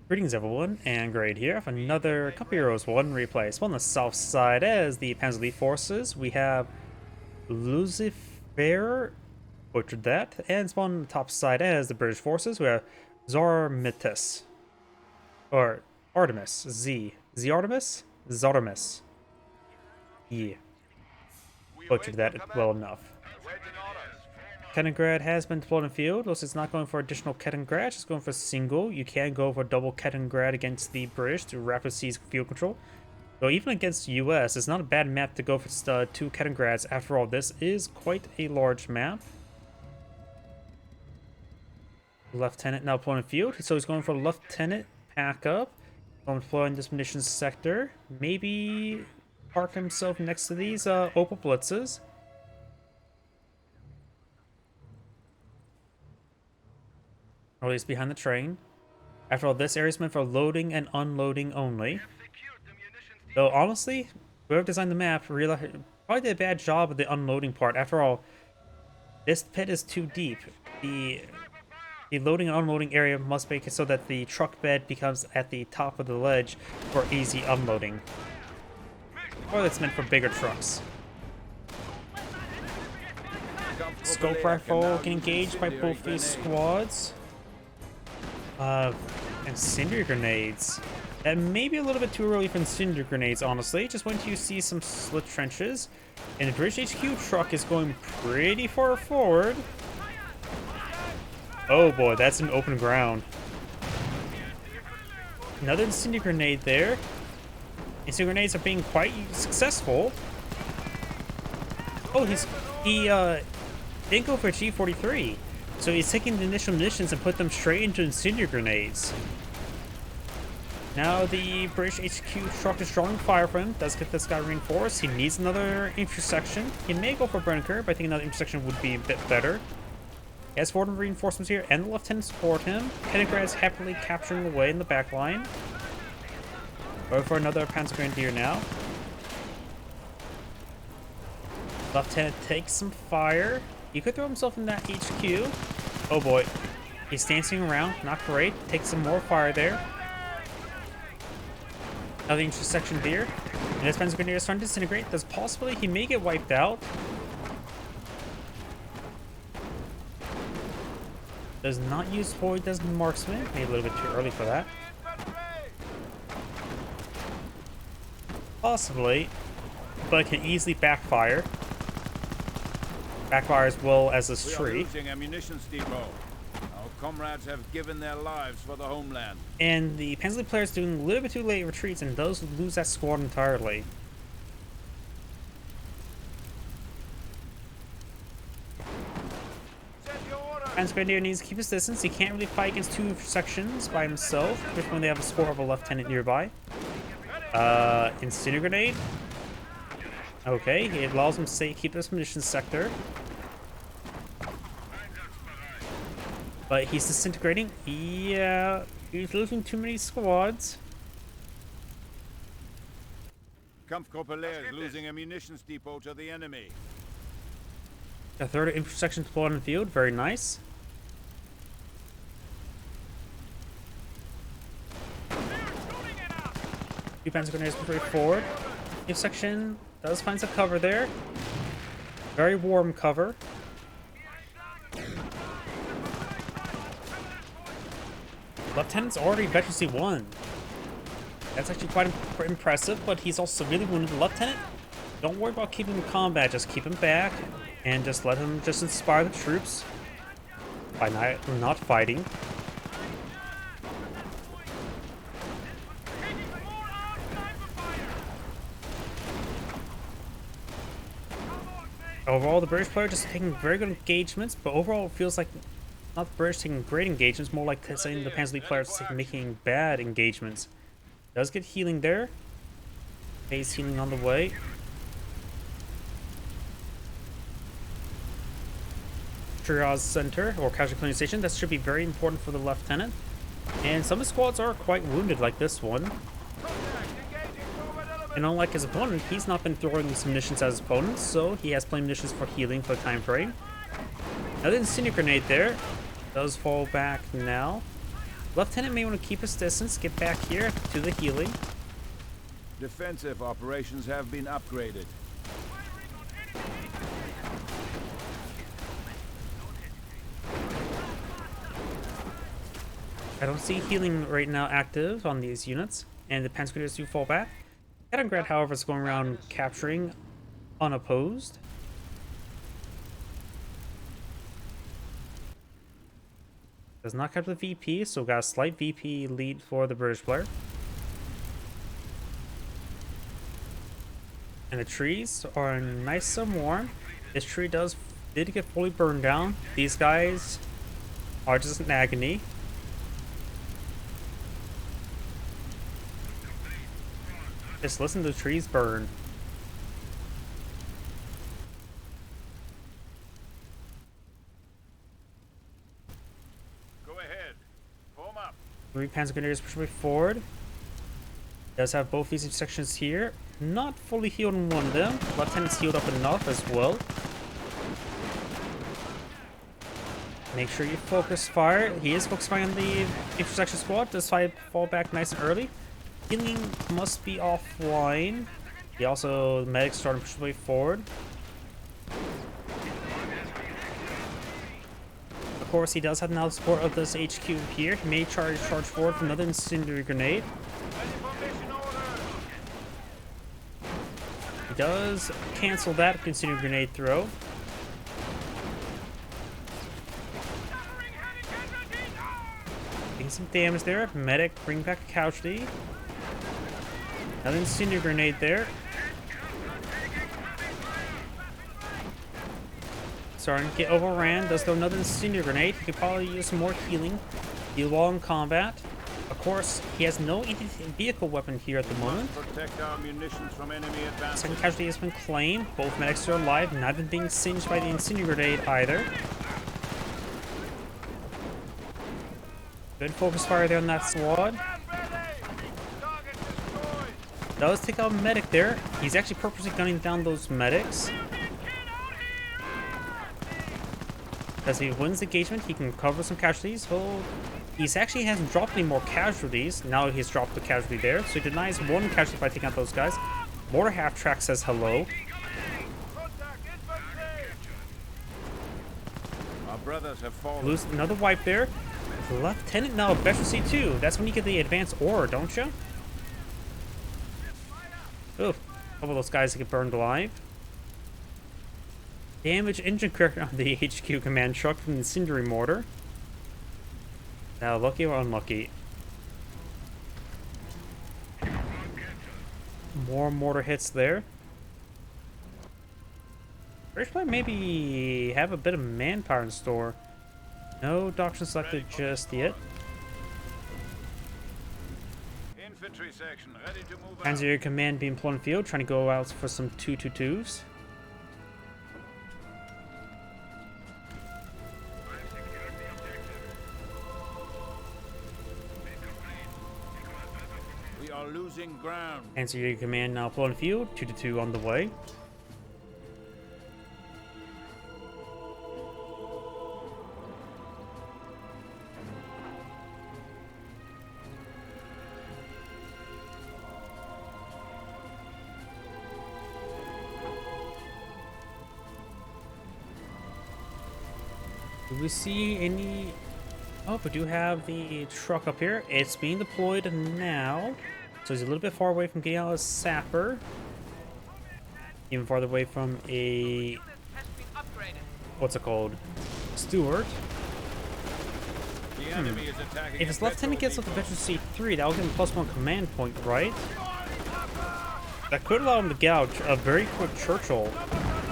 Greetings everyone, and Grade here for another Company Heroes 1 replay. So on the south side as the Panzer forces, we have Louziffer, butchered that, and spawn on the top side as the British forces, we have Zartemis, or Artemis, Artemis? Zartemis. Yeah, butchered that well enough. Kettengrad has been deployed in the field. Looks like it's not going for additional Kettengrad, just going for single. You can go for double Kettengrad against the British to rapid seize field control. So even against US, it's not a bad map to go for two Kettengrads. After all, this is quite a large map. Lieutenant now deploying in the field, so he's going for Lieutenant pack up. Going to deploy in this munitions sector. Maybe park himself next to these Opal Blitzes. Or at least behind the train. After all, this area is meant for loading and unloading only. Though honestly, whoever designed the map probably did a bad job of the unloading part. After all, this pit is too deep. The loading and unloading area must make it so that the truck bed becomes at the top of the ledge for easy unloading. Or that's meant for bigger trucks. Scope rifle getting engaged by both these squads. Incendiary grenades. That may be a little bit too early for incendiary grenades, honestly. Just when you see some slit trenches. And the British HQ truck is going pretty far forward. Oh boy, that's an open ground. Another incendiary grenade there. Incendiary grenades are being quite successful. Oh, he didn't go for a G43. So he's taking the initial munitions and put them straight into incendiary grenades. Now the British HQ truck is drawing fire for him. Does get this guy reinforced. He needs another intersection. He may go for Brenker, but I think another intersection would be a bit better. He has 4 reinforcements here, and the lieutenant support him. Kettengrad is happily capturing away in the back line. Go for another Panzer Grenadier now. Lieutenant takes some fire. He could throw himself in that HQ. Oh boy. He's dancing around. Not great. Takes some more fire there. Another intersection here. And this Panzer Grenadier is starting to disintegrate. There's possibly he may get wiped out. Does not use Hoyd as marksman. Maybe a little bit too early for that. Possibly. But can easily backfire. Backfire as well as this tree. Losing a munitions depot. Our comrades have given their lives for the homeland. And the Panzer player is doing a little bit too late retreats and does lose that squad entirely. Panzer Grenadier needs to keep his distance. He can't really fight against 2 sections by himself, especially when they have a score of a lieutenant nearby. Incendiary grenade. Okay, it allows him to keep this munitions sector. But he's disintegrating. Yeah, he's losing too many squads. Kampfgruppe is losing a munitions depot to the enemy. A third intersection deployed on the field. Very nice. Two Panzer Grenadiers pretty forward. Intersection does find some cover there. Very warm cover. Lieutenant's already veterancy 1. That's actually quite impressive, but he's also severely wounded. Lieutenant, don't worry about keeping him in combat. Just keep him back and just let him just inspire the troops by not fighting. Overall, the British player just taking very good engagements, but overall it feels like not the British taking great engagements, more like saying the Panzer player is making bad engagements. Does get healing there. Phase healing on the way. Triage center or casualty clearing station. That should be very important for the lieutenant. And some of the squads are quite wounded, like this one. And unlike his opponent, he's not been throwing these munitions at his opponent, so he has plenty of munitions for healing for the time frame. Another incendiary grenade there. Does fall back now. Lieutenant may want to keep his distance, get back here to the healing. Defensive operations have been upgraded. I don't see healing right now active on these units, and the Panzer Grenadiers do fall back. Stalingrad, however, is going around capturing unopposed. Does not capture the VP, so got a slight VP lead for the British player. And the trees are nice and warm. This tree did get fully burned down. These guys are just in agony. Just listen to the trees burn. Go ahead. Form up. 3 Panzer Grenadiers push way forward. Does have both these sections here. Not fully healed in one of them. Lieutenant's healed up enough as well. Make sure you focus fire. He is focused fire on the intersection squad. Does fall back nice and early. Healing must be offline. He also, the medics starting to push way forward. Of course, he does have now the support of this HQ here. He may charge forward for another incendiary grenade. He does cancel that incendiary grenade throw. Taking some damage there. Medic, bring back a casualty. Another incendiary grenade there. Starting to get overran. Does throw another incendiary grenade. He could probably use some more healing. Heal while in combat. Of course, he has no vehicle weapon here at the moment. Protect our munitions from enemy advances. Second casualty has been claimed. Both medics are alive. Neither being singed by the incendiary grenade either. Good focus fire there on that squad. Does take out a medic there. He's actually purposely gunning down those medics. As he wins the engagement, he can cover some casualties. He's actually hasn't dropped any more casualties. Now he's dropped the casualty there. So he denies one casualty by taking out those guys. Mortar half-track says hello. Our brothers have fallen. Lose another wipe there. Lieutenant now Specialty 2. That's when you get the advanced ore, don't you? Oh, a couple of those guys get burned alive. Damage engine crack on the HQ command truck from the incendiary mortar. Now, lucky or unlucky? More mortar hits there. British player maybe have a bit of manpower in store. No doctrine selected just yet. Infantry section ready to move out. Panzer command being employed in field, trying to go out for some 222s. We are losing ground. Panzer command now employed in field, 222 on the way. Do we see any... Oh, we do have the truck up here. It's being deployed now. So he's a little bit far away from getting out a sapper. Even farther away from a... What's it called? Steward. The enemy is attacking. If his lieutenant gets with the veteran C3, that'll give him +1 command point, right? That could allow him to get out a very quick Churchill.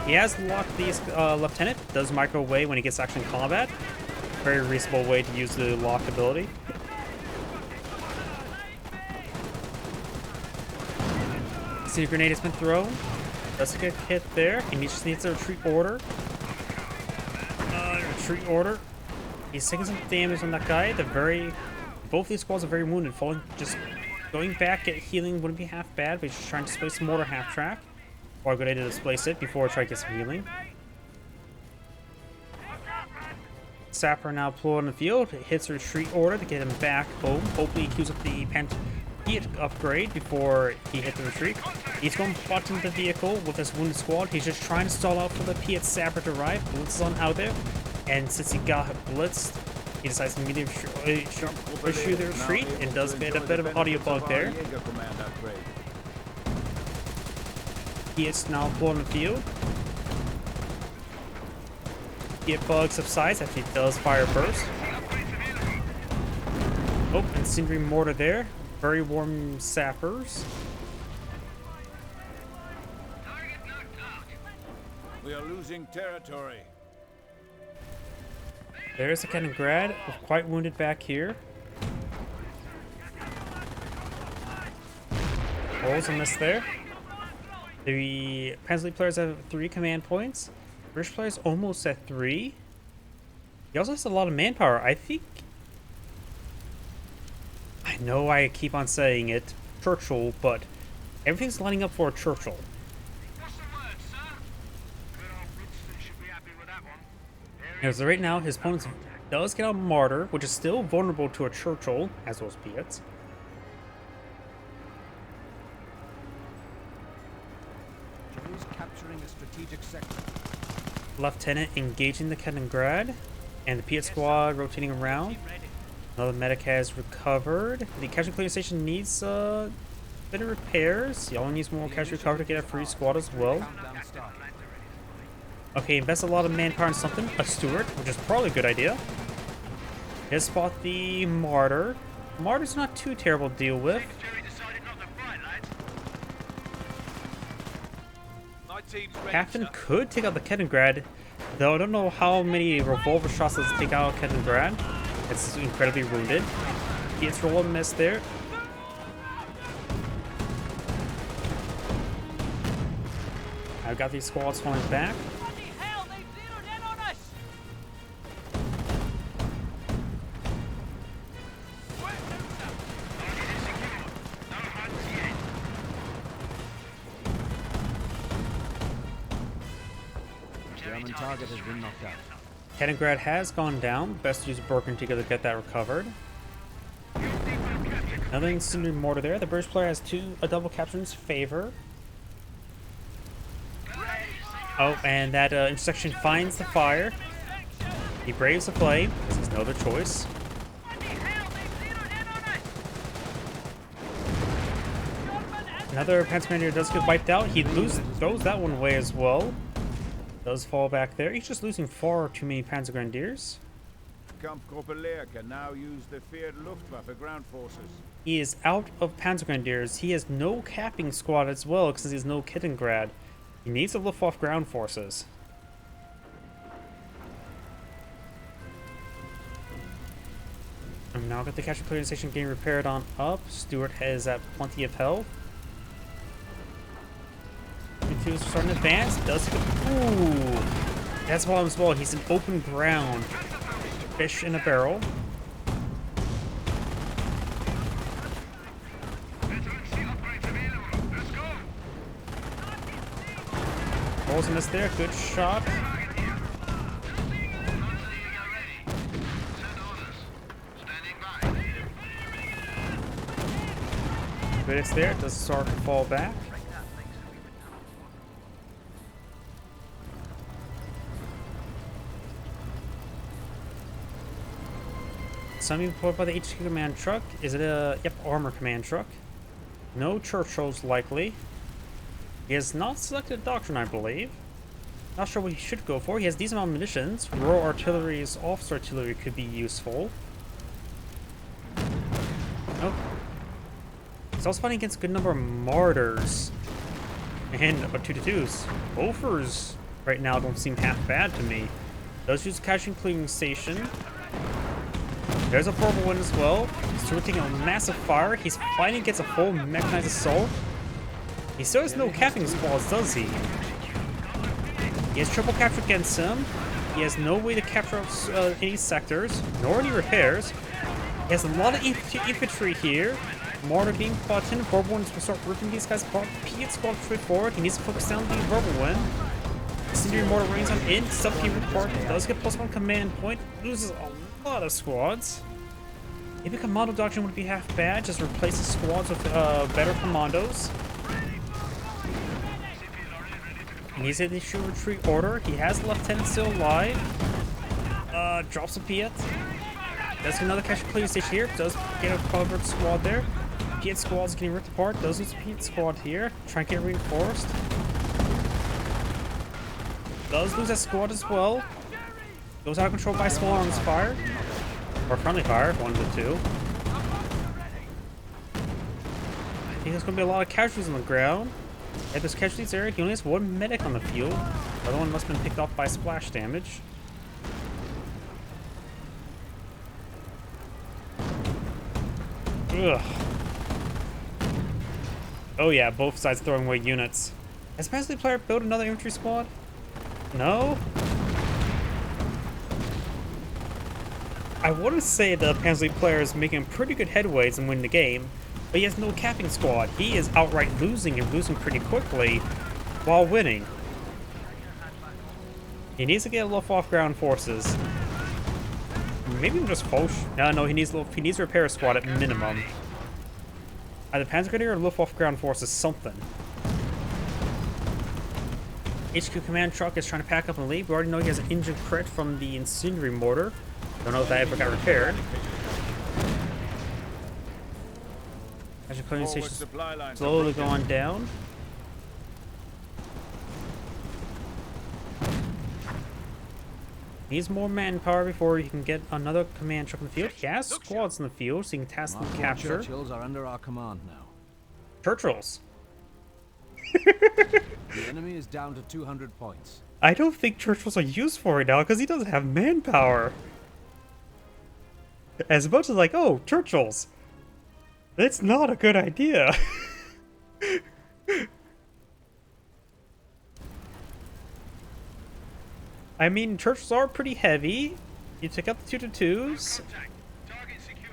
He has locked these lieutenant. Does micro away when he gets actually in combat. Very reasonable way to use the lock ability. See, a grenade has been thrown. Doesn't get hit there. He just needs a retreat order. Retreat order. He's taking some damage on that guy. Both these squads are very wounded. Falling, just going back at healing wouldn't be half bad, but he's just trying to displace the mortar half track. Or a good idea to displace it before I try to get some healing. Sapper now deployed on the field. Hits a retreat order to get him back home. Hopefully he queues up the Piet upgrade before he hit the retreat. He's going to button the vehicle with his wounded squad. He's just trying to stall out for the Piet Sapper to arrive. Blitz is on out there. And since he got blitzed, he decides to immediately issue the retreat and does get a bit of an audio bug there. Piet's now deployed on the field. Piet bug subsides after he does fire burst. Oh, incendiary mortar there. Very warm sappers. We are losing territory. There's a Kaliningrad, quite wounded back here. Rolls a miss there. The Panzer players have 3 command points. British players almost at 3. He also has a lot of manpower. I think... I know I keep on saying it, Churchill, but everything's lining up for a Churchill. As of right now, his opponent does get a Martyr, which is still vulnerable to a Churchill, as well as Piets. Capturing a strategic sector. Lieutenant engaging the Kaliningrad, and the Piet squad rotating around. Another medic has recovered. The casualty clearing station needs a bit of repairs. He only needs more casualty recovery to get a free squad as well. Okay, invest a lot of manpower in something. A Stuart, which is probably a good idea. Here's spot the Martyr. Martyr's not too terrible to deal with. Captain could take out the Kaliningrad, though I don't know how many revolver shots does it take out Kaliningrad. It's incredibly wounded. Gets roll and miss there. I've got these squads falling back. German target has been knocked out. Kaliningrad has gone down. Best to use working together to get that recovered. Another incendiary mortar there. The British player has a double capture in his favor. Oh, and that intersection finds the fire. He braves the flame, because there's no other choice. Another Panzer Commander does get wiped out. He throws that one away as well. Does fall back there. He's just losing far too many Panzer Grenadiers. Kampfgruppe Leer can now use the feared Luftwaffe ground forces. He is out of Panzer Grenadiers. He has no capping squad as well, because he has no Kaliningrad. He needs the Luftwaffe ground forces. And now got the casualty clearing station getting repaired on up. Stuart has at plenty of health. Is starting to advance. Does go. Ooh, that's problem as well. He's in open ground. Fish in a barrel. Rolls a miss there. Good shot. But it's there. Does start to fall back. Something deployed by the HQ command truck. Is it a... Yep, armor command truck. No Churchills likely. He has not selected a doctrine, I believe. Not sure what he should go for. He has decent amount of munitions. Rural artillery's officer artillery could be useful. Nope. He's also fighting against a good number of Martyrs. And 2-2s. Gophers right now don't seem half bad to me. Does use a casualty clearing station. There's a purple one as well. He's taking a massive fire. He's fighting against a full mechanized assault. He still has no capping squads, does he? He has triple capture against him. He has no way to capture any sectors, nor any repairs. He has a lot of infantry here. Mortar being brought in. Verbal ones will start ripping these guys apart. Piet squad straight forward. He needs to focus down the verbal one. incendiary mortar rains on in. Submarine report does get plus 1 command point. Loses a lot of squads. Maybe commando doctrine would be half bad. Just replace the squads with better commandos. He needs to issue a retreat order. He has the lieutenant still alive. Drops a Piet. Does get another casual clear stage here. Does get a covered squad there. Piet squad's getting ripped apart. Does lose a Piet squad here. Try and get reinforced. Does lose that squad as well. Goes out of control by small arms fire. Or friendly fire, one of the two. I think there's going to be a lot of casualties on the ground. If there's casualties there, he only has 1 medic on the field. The other one must have been picked off by splash damage. Ugh. Oh yeah, both sides throwing away units. Has the Panzer player built another infantry squad? No? I want to say the Panzer player is making pretty good headways and winning the game, but he has no capping squad. He is outright losing and losing pretty quickly while winning. He needs to get a Luftwaffe ground forces. Maybe even just Foch. No, he needs a repair squad at minimum. Either Panzer Grenadier or Luftwaffe ground forces, something. HQ command truck is trying to pack up and leave. We already know he has an engine crit from the incendiary mortar. Don't know if that ever got repaired. As your clearing station slowly going down. Needs more manpower before he can get another command truck in the field. He has squads in the field, so he can task them capture. Churchills are under our command now. Churchills. The enemy is down to 200 points. I don't think Churchills are useful right now because he doesn't have manpower. As much as like, oh, Churchills. That's not a good idea. I mean, Churchills are pretty heavy. You took out the 2-2s. Target secure.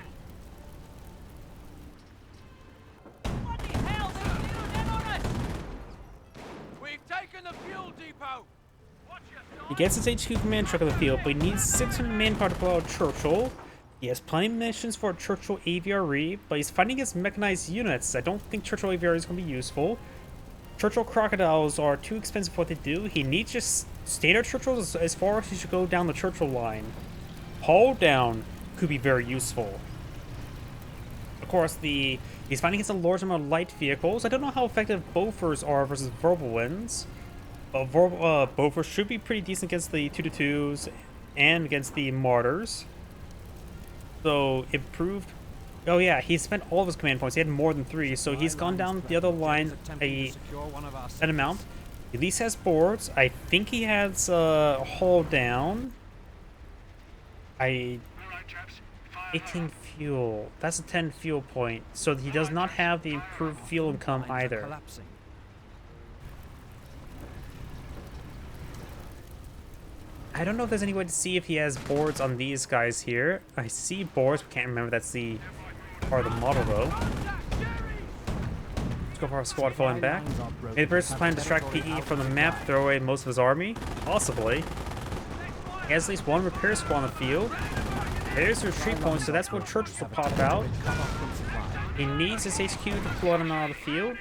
What the hell? There's a unit on us! We've taken the fuel depot. Watch your He gets his HQ command truck on the field, but he needs 600 manpower to blow out Churchill. He has plenty of missions for Churchill AVRE, but he's fighting against mechanized units. I don't think Churchill AVRE is going to be useful. Churchill Crocodiles are too expensive for what they do. He needs just standard Churchills as far as he should go down the Churchill line. Hull down could be very useful. Of course, he's fighting against a large amount of light vehicles. I don't know how effective Bofors are versus Verbal-Winds. But Bofors should be pretty decent against the 2-2s and against the Martyrs. So, improved. Oh yeah, he spent all of his command points. He had more than 3, so he's gone down the other line an amount. He at least has boards. I think he has hull down. 18 fuel. That's a 10 fuel point. So he does not have the improved fuel income either. I don't know if there's any way to see if he has boards on these guys here. I see boards, but can't remember that's the part of the model though. Let's go for our squad falling back. Maybe the person's planning to distract PE from the map, throw away most of his army. Possibly. He has at least 1 repair squad on the field. There's the retreat point, so that's where Churchills will pop out. He needs his HQ to pull him out of the field.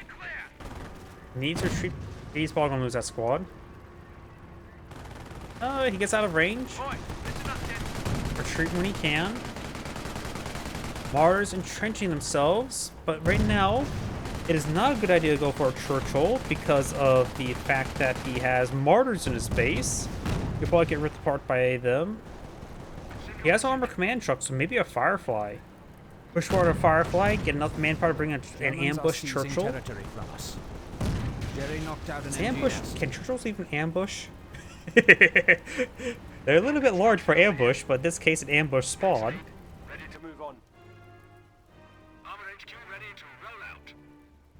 Needs retreat. He's probably gonna lose that squad. He gets out of range. Retreat when he can. Mars entrenching themselves, but right now, it is not a good idea to go for a Churchill because of the fact that he has Martyrs in his base. You'll probably get ripped apart by them. He has armor command trucks, so maybe a Firefly. Push forward a Firefly, get enough manpower to bring an ambush Churchill. Ambush? Can Churchills even ambush? They're a little bit large for ambush, but in this case, an ambush spawn. Ready to move on. Armor HQ ready to roll out.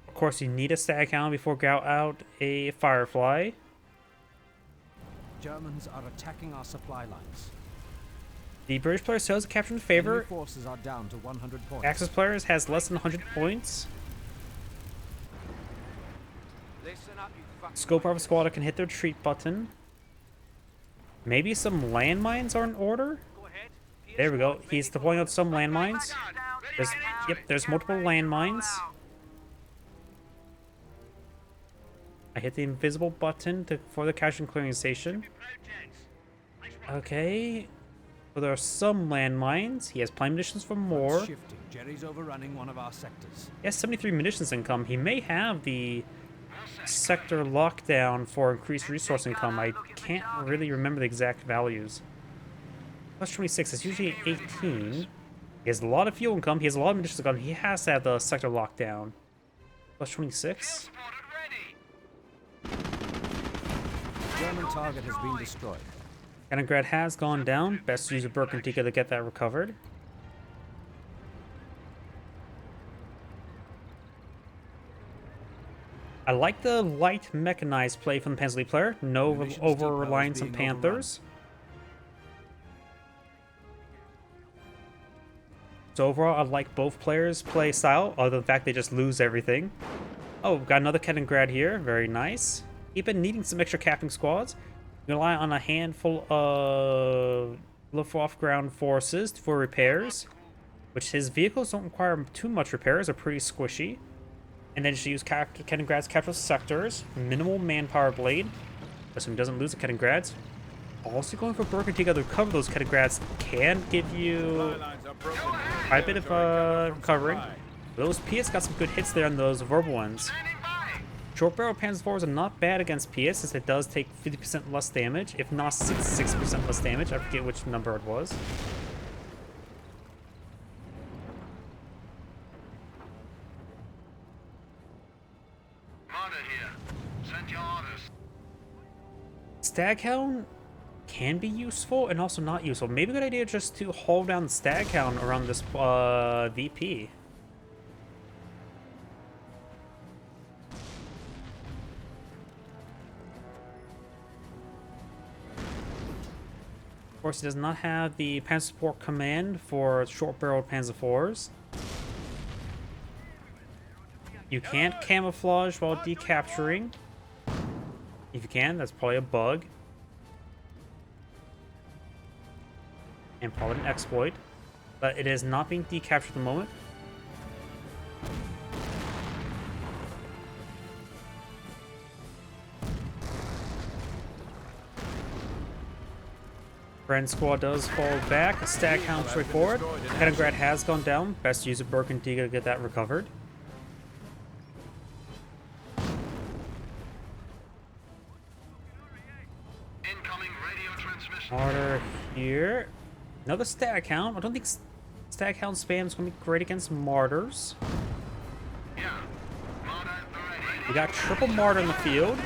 Of course, you need a stag hound before go out a Firefly. Germans are attacking our supply lines. The British player still has a capture in favor. Enemy forces are down to 100 points. Axis players has less than 100 points. Listen up, you fucking Scope of a squad can hit the retreat button. Maybe some landmines are in order? Go ahead. There we go. He's deploying out some landmines. There's, yep, there's multiple landmines. I hit the invisible button for the cache and clearing station. Okay. So there are some landmines. He has plenty of munitions for more. Shifting. Jerry's overrunning one of our sectors. He has 73 munitions income. He may have the sector lockdown for increased resource income. I can't really remember the exact values. Plus 26 is usually 18. He has a lot of fuel income. He has a lot of munitions income. He has to have the sector lockdown. Plus 26. German target has been destroyed. Kaliningrad has gone down. Best use of Birkentica to get that recovered. I like the light mechanized play from the Panzer player. No Munitions over depot is reliance on being overrun. Panthers. So overall, I like both players' play style, other than the fact they just lose everything. Oh, got another Kaliningrad here. Very nice. He's been needing some extra captain squads. You rely on a handful of Luftwaffe ground forces for repairs, which his vehicles don't require too much repairs, are pretty squishy. And then just use Kaliningrad's capital sectors, minimal manpower blade, so he doesn't lose the Kaliningrads. Also going for Birkentica to recover those Kaliningrads can give you quite a bit of recovering. Those PS got some good hits there on those verbal ones. Short barrel Panzer IVs are not bad against PS, since it does take 50% less damage, if not 66% less damage. I forget which number it was. Marder here. Send your orders. Staghound can be useful and also not useful. Maybe a good idea just to hold down the Staghound around this VP. Of course, he does not have the Panzer Support Command for short-barreled Panzer IVs. You can't camouflage while decapturing. If you can, that's probably a bug. And probably an exploit. But it is not being decaptured at the moment. Friend squad does fall back. Staghound straight forward. Kaliningrad has gone down. Best use of Birkentica to get that recovered. Incoming radio transmission. Martyr here. Another Staghound. I don't think Staghound spam is going to be great against Martyrs. Yeah. Marder at the ready. We got triple Martyr in the field.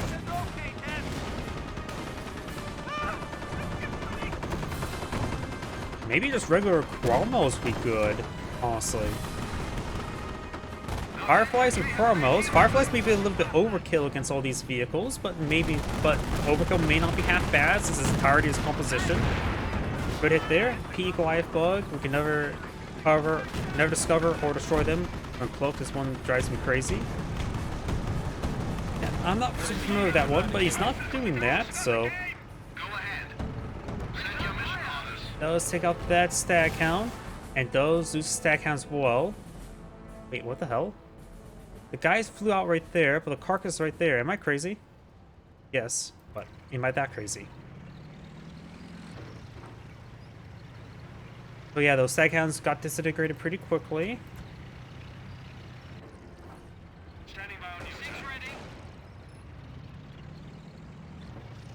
Maybe just regular Chromos would be good, honestly. Fireflies and Chromos. Fireflies may be a little bit overkill against all these vehicles, but overkill may not be half bad since its entirety is composition. Good hit there. P Goliath bug. We can never discover or destroy them from cloak. This one drives me crazy. Yeah, I'm not super familiar with that one, but he's not doing that, so. Go ahead. Send your mission orders. Does take out that Staghound, and those lose Staghounds as well. Wait, what the hell? The guys flew out right there, but the carcass is right there. Am I crazy? Yes, but am I that crazy? So yeah, those Staghounds got disintegrated pretty quickly. Standing by on your six ready.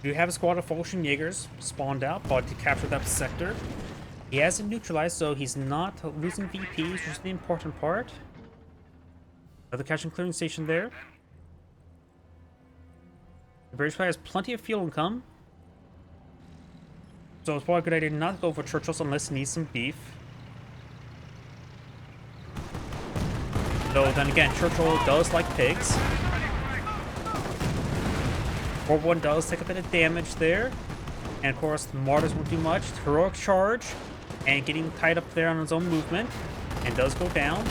You have a squad of Fulton Jaegers spawned out, but to capture that sector. He hasn't neutralized, so he's not losing VPs, which is the important part. Another catch and clearing station there. The British player has plenty of fuel income. So it's probably a good idea not to go for Churchills unless he needs some beef. Though then again, Churchill does like pigs. 4-1 does take a bit of damage there. And of course, the Martyrs won't do much. Heroic charge. And getting tied up there on his own movement. And does go down.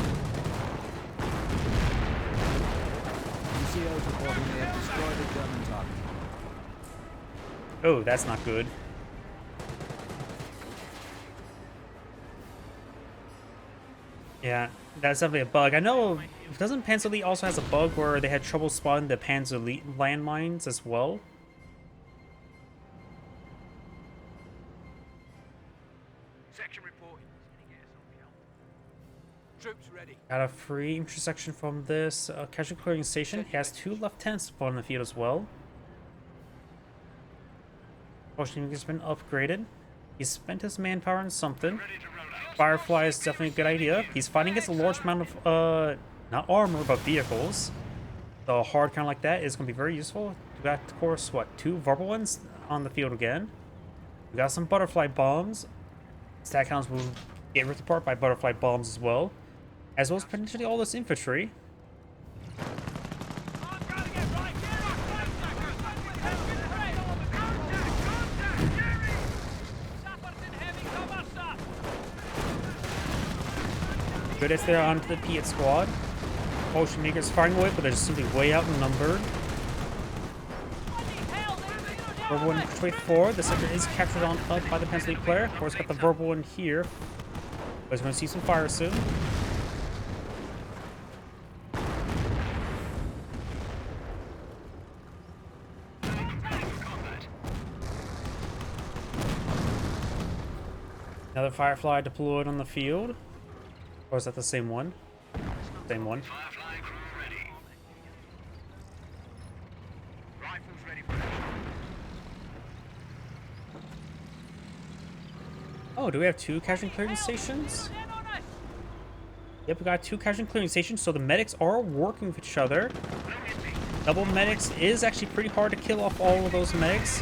NCOs reporting they have destroyed a German target. Oh, that's not good. Yeah, that's definitely a bug. I know, doesn't Panzer Elite also has a bug where they had trouble spotting the Panzer Elite landmines as well? Section reporting. Troops ready. Got a free intersection from this casualty clearing station. He has 2 lieutenants on the field as well. Fortunately, he's been upgraded. He's spent his manpower on something. Firefly is definitely a good idea. He's fighting against a large amount of, not armor, but vehicles. So hard kind like that is going to be very useful. We got, of course, what, 2 verbal ones on the field again. We got some butterfly bombs. Stack hounds will get ripped apart by butterfly bombs as well as potentially all this infantry. Good hits there onto the Piet squad. Ocean Makers firing away, but they're just simply way outnumbered. Verbal one pushed forward. The sector is captured on up by the Panzer Elite player. Of course, got the verbal one here. But he's going to see some fire soon. Another Firefly deployed on the field. Or is that the same one? Same one. Firefly crew ready. Rifles ready for action. Oh, do we have 2 casualty clearing stations? Yep, we got 2 casualty clearing stations, so the medics are working with each other. Double medics is actually pretty hard to kill off all of those medics.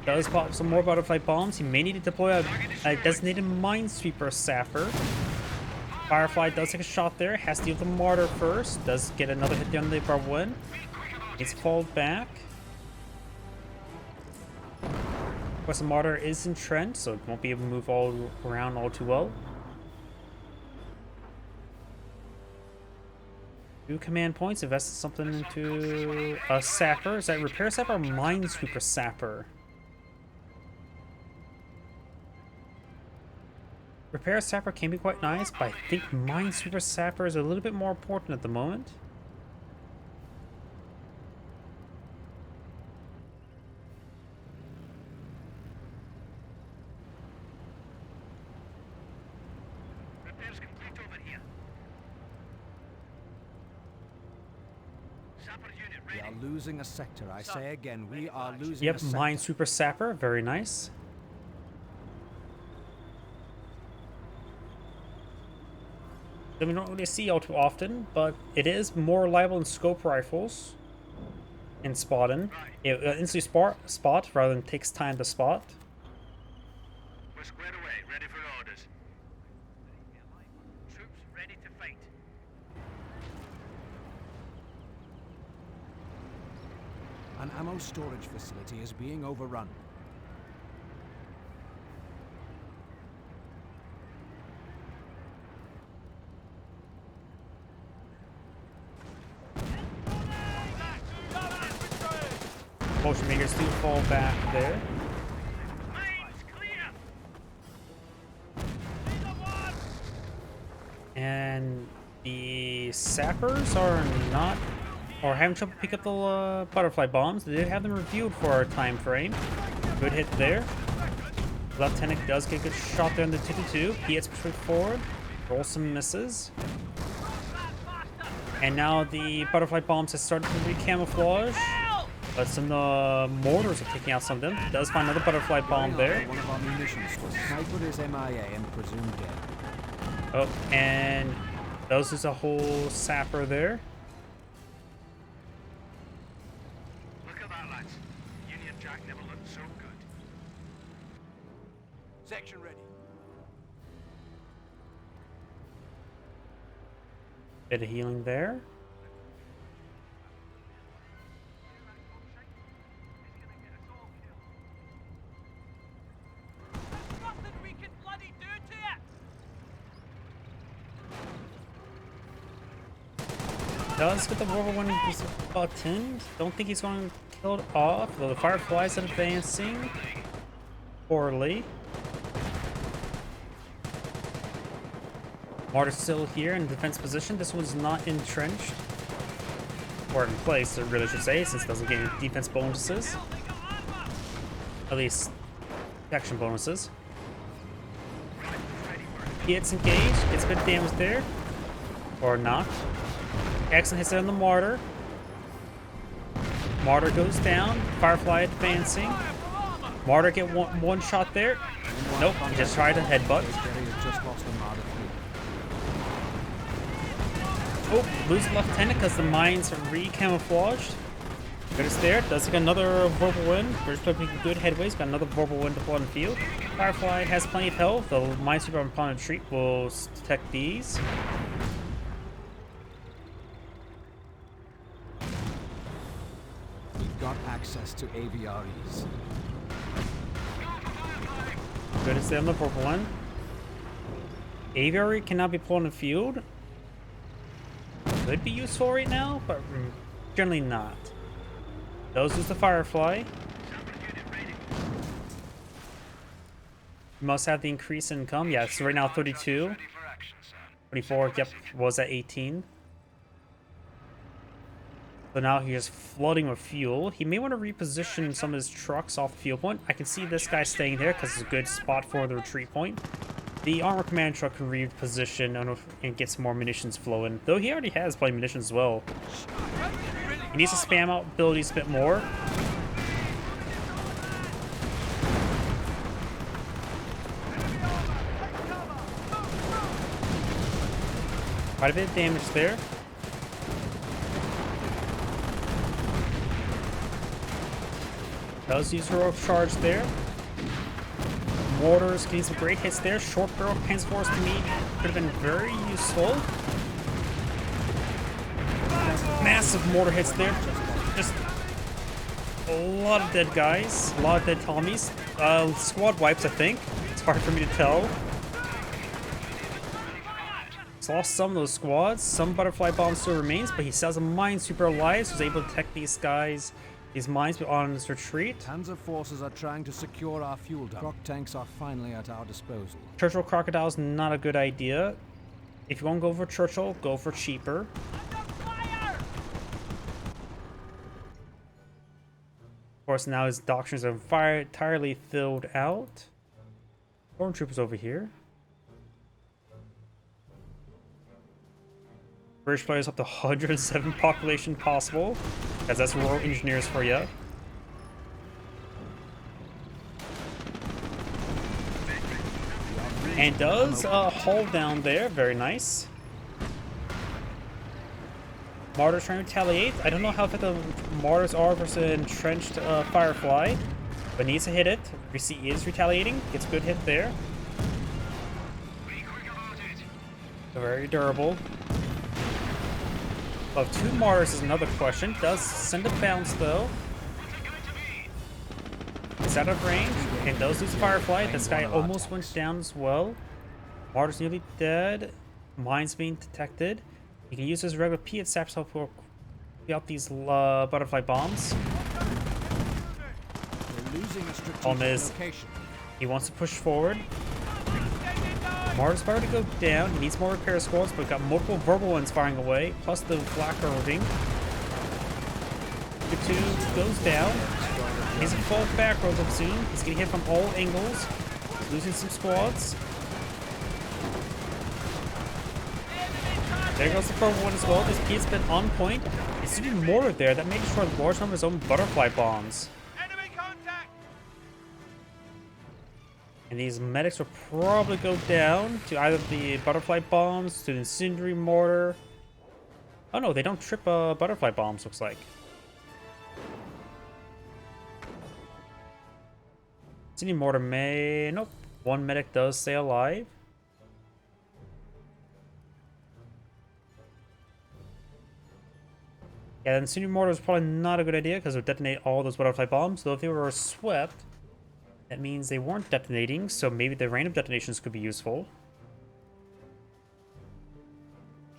Does pop some more butterfly bombs. He may need to deploy a designated minesweeper sapper. Firefly does take a shot there. Has to deal with the mortar first. Does get another hit there on the Barbed Wind. It's called back. Of course, the mortar is entrenched, so it won't be able to move all around all too well. 2 command points. Invested something into a sapper. Is that repair sapper or minesweeper sapper? Repair sapper can be quite nice, but I think minesweeper sapper is a little bit more important at the moment. Repairs complete over here. Sapper unit We ready. are losing a sector. I say again, we are losing Yep, a sector. minesweeper sapper, very nice. That we don't really see all too often, but it is more reliable than scope rifles in spotting. It instantly spot rather than takes time to spot. We're squared away, ready for orders. Troops ready to fight. An ammo storage facility is being overrun. Motion makers do fall back there. Mines clear. And the sappers are not, or having trouble pick up the butterfly bombs. They did have them reviewed for our time frame. Good hit there. Lieutenant does get a good shot there on the 222. He hits straight forward. Roll some misses. And now the butterfly bombs have started to re-camouflage. But some mortars are taking out some of them. Does find another butterfly bomb there. One of our munitions was sniper is MIA and presumed dead. Oh, and those is a whole sapper there. Look at that, lads. Union Jack never looked so good. Section ready. Bit of healing there. Nothing we can bloody do to it! Does get the rubber when he's buttoned. Don't think he's going to kill it off, though the Firefly's advancing poorly. Mortar's still here in defense position. This one's not entrenched. Or in place, I really should say, since it doesn't get any defense bonuses. At least, protection bonuses. He hits engaged, gets a bit of damage there. Or not. Excellent hits it on the mortar. Mortar goes down. Firefly advancing. Mortar get one shot there. Nope, he just tried a headbutt. Oh, lose lieutenant because the mines are re-camouflaged. But it's there. Does get another verbal wind. British making good headways. Got another verbal wind deployed on the field. Firefly has plenty of health. The minesweeper on retreat will detect these. We've got access to AVREs. Good to stay on the purple one. Aviary cannot be pulled on the field. Could be useful right now, but generally not. Those use the Firefly. Must have the increase in income. Yeah, so right now 32. 24, yep, was at 18. So now he is flooding with fuel. He may want to reposition some of his trucks off the fuel point. I can see this guy staying there because it's a good spot for the retreat point. The armor command truck can reposition and get some more munitions flowing. Though he already has plenty of munitions as well. He needs to spam out abilities a bit more. Quite a bit of damage there. Does use heroic charge there. Mortars getting some great hits there. Short barrel Panzer force to me could have been very useful. Massive mortar hits there. Just a lot of dead guys. A lot of dead Tommies. Squad wipes, I think. It's hard for me to tell. He's lost some of those squads. Some butterfly bomb still remains, but he still has a minesweeper alive, so he's able to detect these guys. These mines on his retreat. Panzer forces are trying to secure our fuel dump. Croc tanks are finally at our disposal. Churchill Crocodile is not a good idea. If you want to go for Churchill, go for cheaper. Of course, now his doctrines are entirely filled out. Stormtroopers over here. British players up to 107 population possible, because that's rural engineers for you. And does hull down there, very nice. Martyrs trying to retaliate. I don't know how effective Martyrs are versus an entrenched Firefly, but needs to hit it. We see he is retaliating, gets a good hit there. Very durable. Of two Martyrs is another question. Does send a bounce though. It's out of range and does lose Firefly. This guy almost went down as well. Martyr's nearly dead. Mines being detected. He can use his regular Piet saps to help out these butterfly bombs. Problem is, he wants to push forward. Martyr's about to go down. He needs more repair squads, but got multiple verbal ones firing away, plus the flak roving. 2 goes down. He's a full back rows up soon. He's getting hit from all angles, losing some squads. There goes the verbal one as well. This Piet's been on point. He's shooting mortar there. That may destroy a large number of his own butterfly bombs. And these medics will probably go down to either the butterfly bombs, to the incendiary mortar. Oh no, they don't trip butterfly bombs, looks like. Incendiary mortar may... Nope. One medic does stay alive. Yeah, the incendiary mortar is probably not a good idea because it would detonate all those butterfly bombs. Though if they were swept, that means they weren't detonating, so maybe the random detonations could be useful.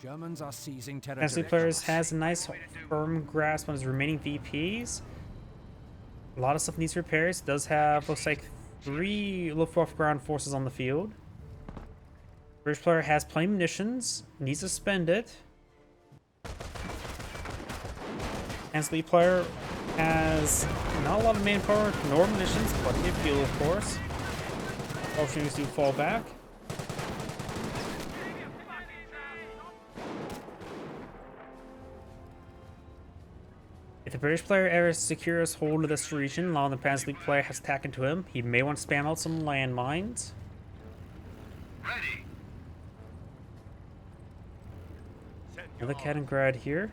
Germans are seizing territory. Nestle Players has a nice firm grasp on his remaining VPs. A lot of stuff needs repairs. It does have, looks like, 3 Luftwaffe ground forces on the field. British player has plenty of munitions, needs to spend it. Ansley player has not a lot of manpower nor munitions, plenty of fuel, of course. Opportunities do fall back. If the British player ever secures hold of this region, allowing the Panzer player has attack into him, he may want to spam out some landmines. Ready. Another Kaliningrad here.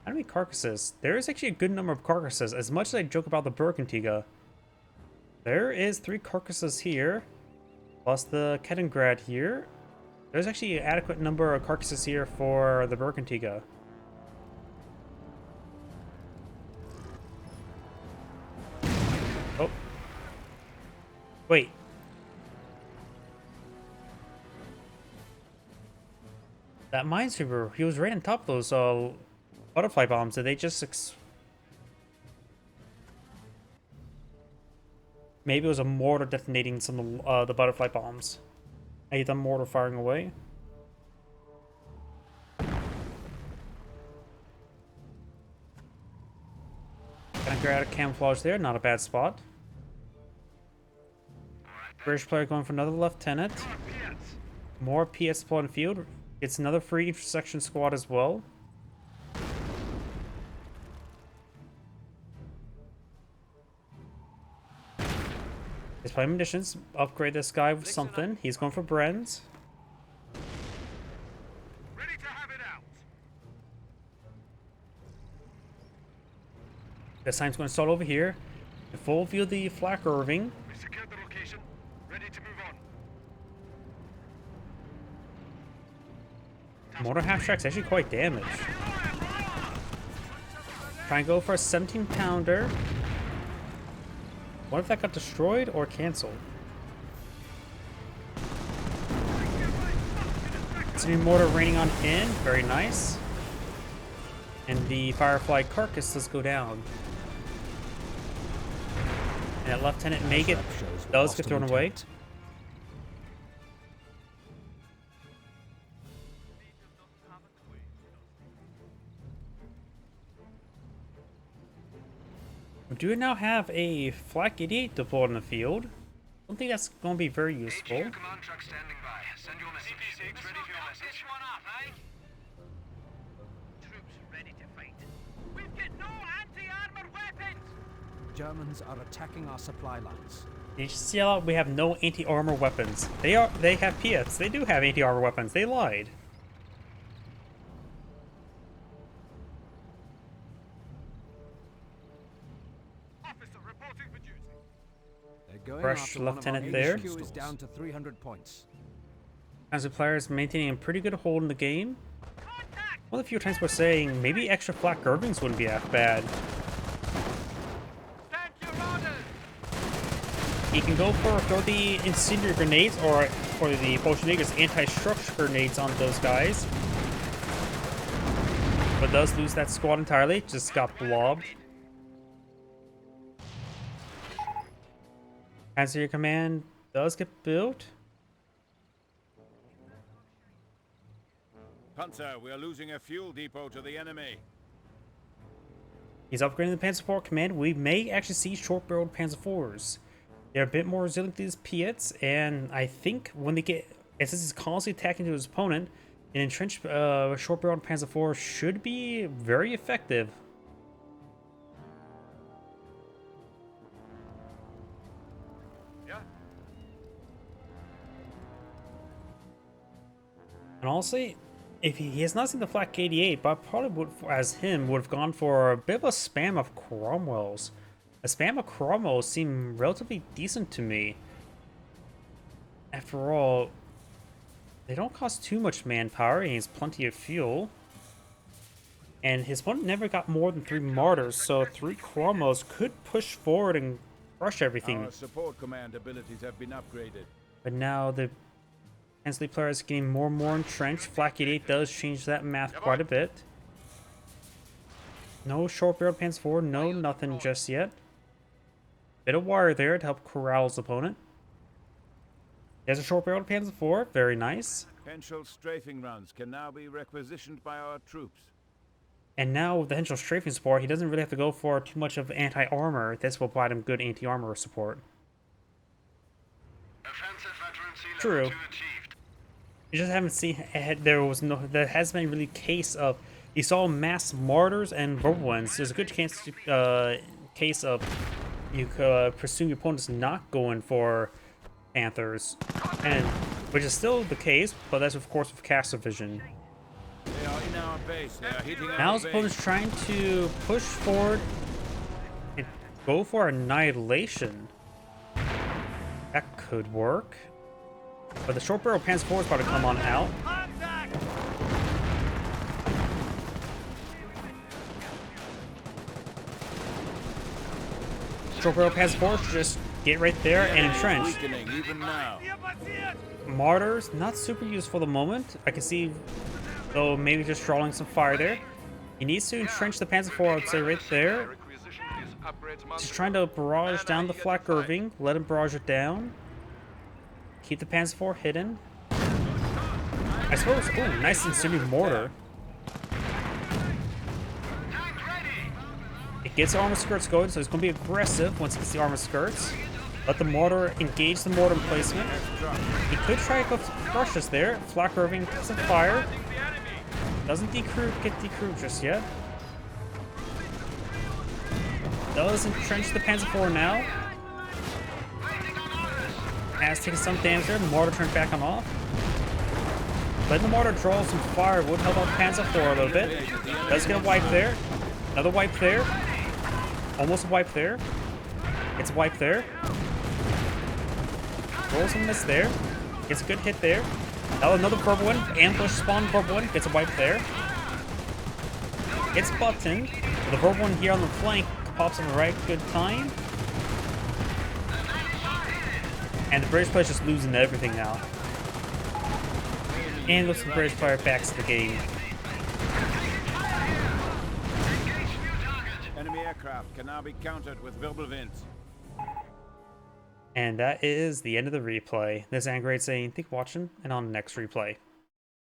How many carcasses? There is actually a good number of carcasses. As much as I joke about the Bergantiga, there is 3 carcasses here, plus the Kaliningrad here. There's actually an adequate number of carcasses here for the Bergantiga. Oh. Wait. That minesweeper, he was right on top of those butterfly bombs. Did they just maybe it was a mortar detonating some of the butterfly bombs. I hate the mortar firing away. Gonna get out of camouflage there, not a bad spot. British player going for another lieutenant. More PS deployed in the field. It's another free intersection squad as well. He's playing munitions. Upgrade this guy with something. He's going for Bren's. Ready to have it out. This time he's going to start over here. In full view of the flak Irving. We secured the location. Ready to move on. Mortar half-track's actually quite damaged. Try and go for a 17-pounder. What if that got destroyed or canceled? It's a new mortar raining on in. Very nice. And the Firefly carcass does go down. And that Lieutenant Maggot does get thrown away. We do now have a Flak 88 deployed in the field. I don't think that's going to be very useful. AGU command truck standing by. Send your message. CP6 ready for your message. This one up, eh? Troops ready to fight. We've got no anti-armor weapons! Germans are attacking our supply lines. You should see how we have no anti-armor weapons. They have Piats. They do have anti-armor weapons. They lied. Officer reporting for duty. They're going Fresh after one of our lieutenant there. HQ is down to 300 points. As the players maintaining a pretty good hold in the game. Contact! One of the few times we're saying maybe extra Flak Irvings wouldn't be that bad. Stand your orders! He can go for throw the incendiary grenades or for the Bolsheviks anti-structure grenades on those guys. But does lose that squad entirely. Just got blobbed. Answer your command does get built. Panzer, we are losing a fuel depot to the enemy. He's upgrading the Panzer IV command. We may actually see short-barreled Panzer IVs. They're a bit more resilient to these Piats, and I think when they get, since he's constantly attacking to his opponent, an entrenched short-barreled Panzer IV should be very effective. Yeah. And honestly, if he has not seen the Flak 88, but probably would, as him, would have gone for a bit of a spam of Cromwells. A spam of Cromwells seem relatively decent to me. After all, they don't cost too much manpower, and he has plenty of fuel. And his opponent never got more than 3 martyrs, so 3 Cromwells could push forward and crush everything. Our support command abilities have been upgraded. But now the Hensley player is getting more and more entrenched. Flak 88 does change that math quite a bit. No short-barreled Panzer IV, no nothing just yet. Bit of wire there to help corral his opponent. There's a short-barreled Panzer IV. Very nice. Henschel strafing rounds can now be requisitioned by our troops. And now with the Henschel strafing support, he doesn't really have to go for too much of anti-armor. This will provide him good anti-armor support. Offensive veterancy True. level 2 achieved. You just haven't seen. There hasn't been really case of. You saw mass mortars and whirlwinds. There's a good case of you presume your opponent's not going for Panthers, and which is still the case, but that's of course with Castle Vision. They are in our base. They are hitting Now our his base. opponent's trying to push forward and go for annihilation. That could work, but the short barrel Panzer IV is about to come on out. Short barrel Panzer IV should just get right there and entrench. Weakening even now. Martyrs, not super useful at the moment. I can see, though, maybe just drawing some fire there. He needs to entrench the Panzer IV, I would say, right there. Just trying to barrage down the flak Irving. Let him barrage it down. Keep the Panzer IV hidden. I suppose, ooh, nice incendiary mortar. It gets the armor skirts going, so it's going to be aggressive once it gets the armor skirts. Let the mortar engage the mortar placement. He could try to go crush us there. Flak Irving doesn't fire. Doesn't get decrewed just yet. Does entrench the Panzer IV now. Has taken some damage there. The mortar turned back on off. Letting the mortar draw some fire would help out the Panzer IV a little bit. Does get a wipe there. Another wipe there. Almost a wipe there. It's a wipe there. Rolls a miss there. Gets a good hit there. Now another verbal one. Ambush spawn verbal one. Gets a wipe there. It's buttoned. The verbal one here on the flank pops in the right good time. And the British player's just losing everything now. And looks like the British player backs the game. Enemy aircraft can now be countered with Wirbelwinds. And that is the end of the replay. This is Angrade saying, thank you for watching, and on the next replay.